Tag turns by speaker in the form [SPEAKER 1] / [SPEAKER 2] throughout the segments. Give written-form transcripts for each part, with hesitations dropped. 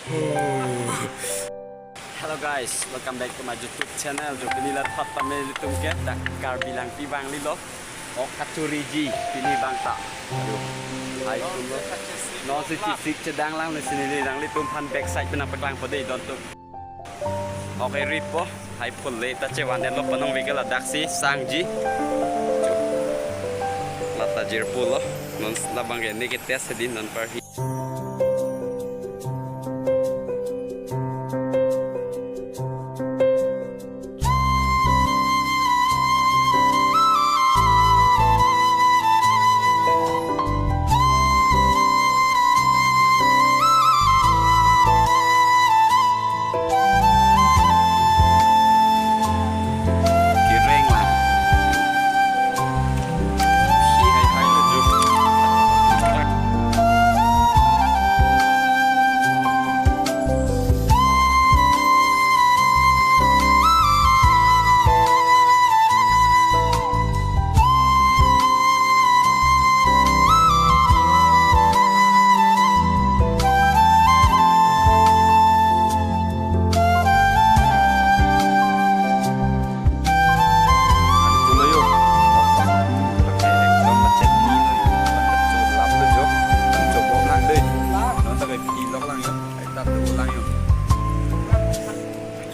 [SPEAKER 1] Hello guys, welcome back to my YouTube channel. Jo kini la thot pa me litung ke Dakar bilang pi bang li lo. Ok kacuri ji kini bang tak. Aduh. Hai kum lo. No si sik cedang lang ni sini ni dang litung pan backside penang peklang pode don tu. Ok ripo, hai pul le ta che wan den lo panong vehicle daksi sangji. Jo. Lata jir pulo. Non labang ke ni ke tes din non par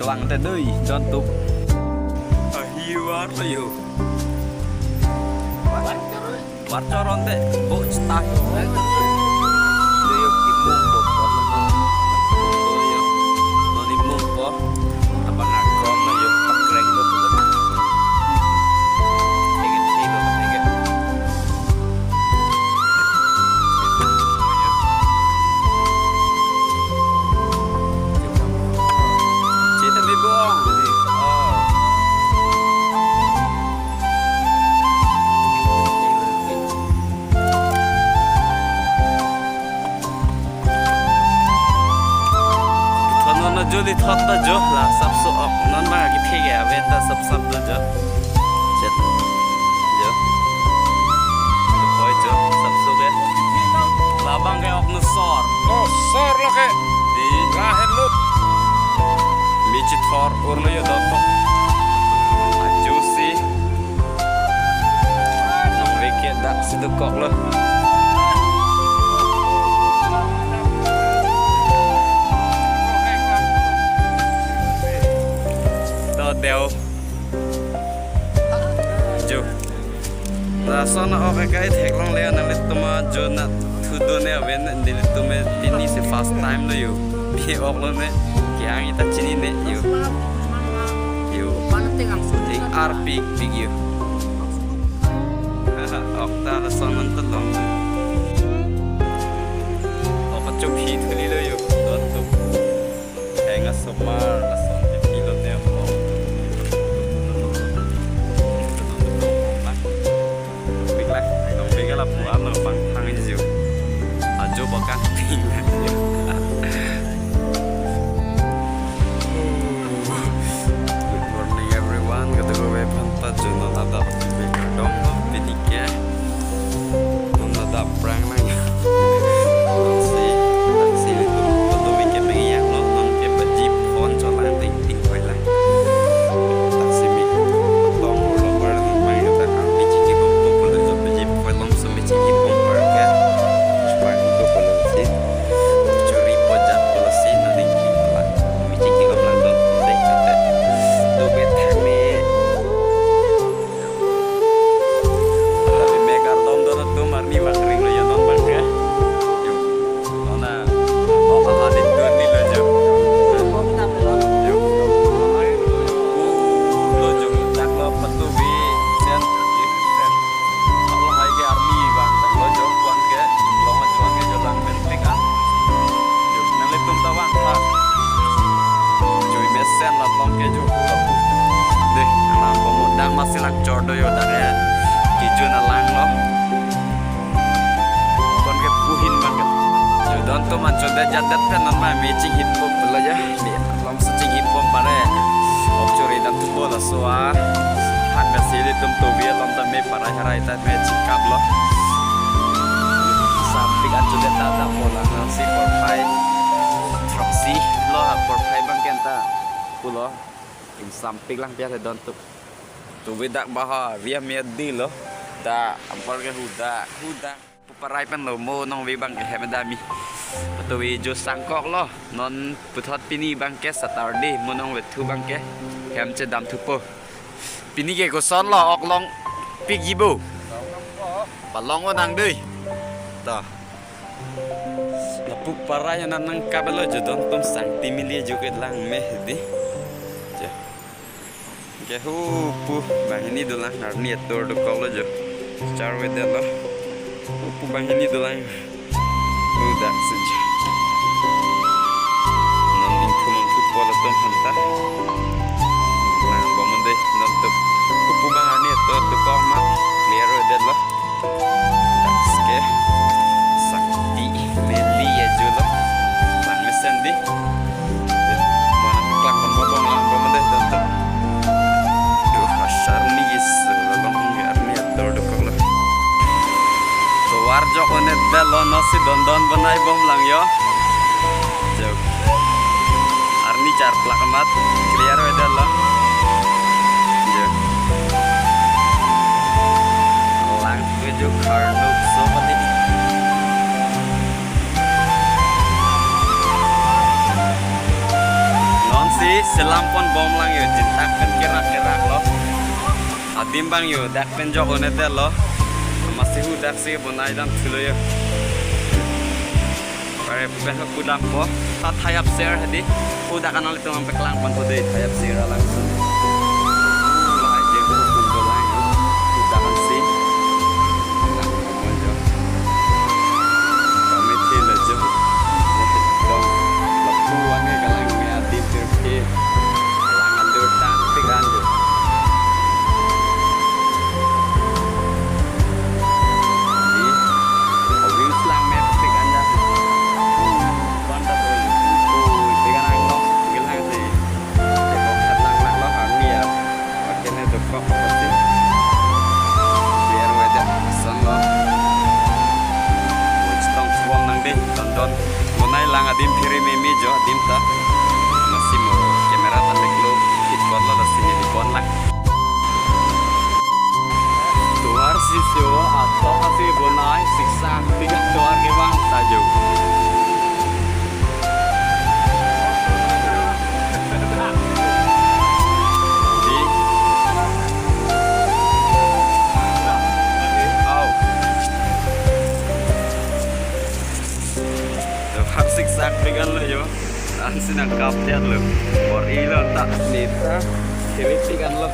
[SPEAKER 1] lang te dui don tup hiwar lo yo war coron te bo stah yo kimung bo yo noni mung bo abang akrom lo yo pakreng lo tu जो ली थोड़ा तो जो ला सब सो अब नॉन बांगा की फेंके आवे तो सब तो जो चल जो कोई जो सब सो गए ला बांगे अपने सौर
[SPEAKER 2] lo ke
[SPEAKER 1] di
[SPEAKER 2] lahir lu
[SPEAKER 1] mici thor और लो ये दो तो ajusi nong weke dak situ kok lo đeo jo la sona o kai thek long le na le tuma jo na thu do ne ven ne le tume tini se first time lo yo bi ok lo ne kyang ita chini ne yo ting rp big yo ok ta la sona ta long ok chop hi thuli lo yo dot tu henga somar la son te pilo ne là phụ áp bằng thang anh diệu ở chỗ bảo các pin Good morning everyone, kita go về phần ta chơi nó là đập về đông nó về đi kia nó là đập rang này taxi itu foto weekend mengiyak lo non ke jeep phone cho lang ting ting quay lại taxi mi tong lo ber mai ta ang bi chi ko po lo cho jeep quay long so mi chi pom par ke supaya untuk polisi curi pojat polisi nanti kita mi chi ko lang don dei kate do bet me tapi megar dom don tu marni wakring lo ya don bang ke ona o hadit don ni lo jo lo jo tak lo patu bi sen Allah hai ke army bang tak lo jo kuan ke lo ma juan ke jo lang ben pick up jo nang le tum tawang ha joi mesen la long ke jo deh ana pemodang masih lang cordo yo dare kijun alang lo kon ke puhin banget jo don to man choda jadat kan non ma mi ching hip hop la ya ni long sing hip hop pare ok chori dan tu bola soa han be sili tum to bi lom ta me para harai ta me chikap lo sampai kan sudah tata bola nasi for five Troxy pulo in samping lang biar don tu bedak baha via miadi lo da ampar ke huda puparai pen lo mo nong we bang ke hemedami tu we jo sangkok lo non puthot pini bang ke saturday mo nong wethu bang ke hem che dam thupo pini ke ko son lo ok long pik yibu palong wo nang deui ta lapuk paraya nanang kabelo jo don tum sang timilia juga lang meh di ja ke hu pu bang ini dolang narni atur do kolo jo star with the lo pu bang ini dolang udah saja nanti kumang football tum hanta lang bomende nanti pu bang ini atur do koma clear with the lo ske sakti meli ya julo lang mesen di mana klak pembobong lang bomende nanti Sharnis lalong ngarni atur do kolo to warjo konet belo no si don banai bom lang yo jauh arni char plakamat clear weather lo jauh lang tuju karnuk so pati non si selampon bom lang yo jintakan kira-kira lo adim bang yo dak pen jok onet lo masih dak si bonai dan thulo yo pare pen ku dam po ta thayap share hadi udah kanal itu sampai kelang pon udah thayap share langsung lah je ku kundo lang udah kan si nah monjo kami tile jo dong lapu ane galang me adim terke lang andur tan pigandu lang adim piri memi jo adim ta masih mo kamera ta leklo hit kodlo la sini di pon lang tuar si sio atau asi bonai siksa tiga tuar ke bang sajo di hak siksa dengan lo yo ansin ang kapten lo or ilo tak nita kritikan lo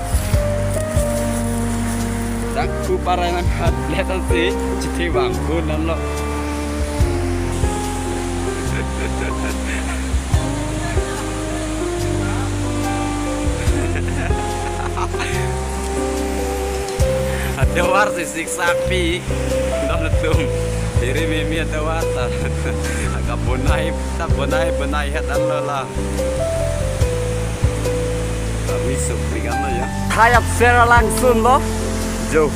[SPEAKER 1] tak ku parangan hat lihat si citi bangku nan lo ada war si siksa pi dan tum diri mimi ada wata agak bonai hat Allah lah kami suplikan lo ya hayap share langsung lo jauh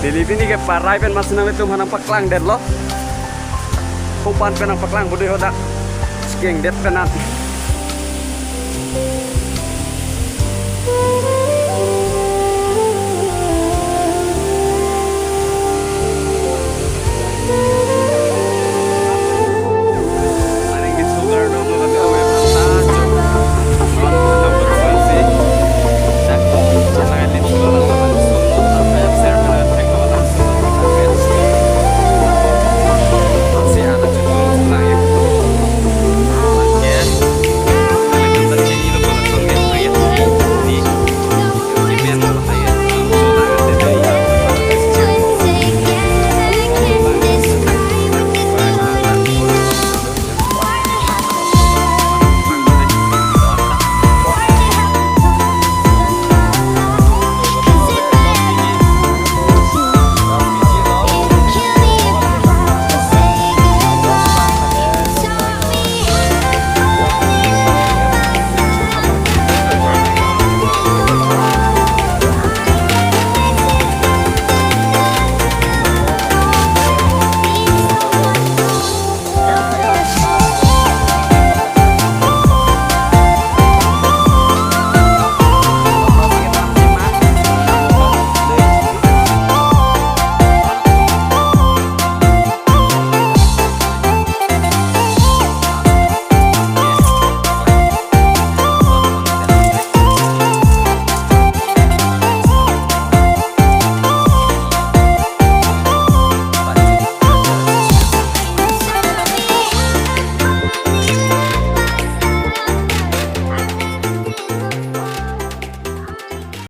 [SPEAKER 1] Pilipini ke parai pen masih nang itu mana paklang dead lo kupan penang paklang bodoh hodak skeng dead penat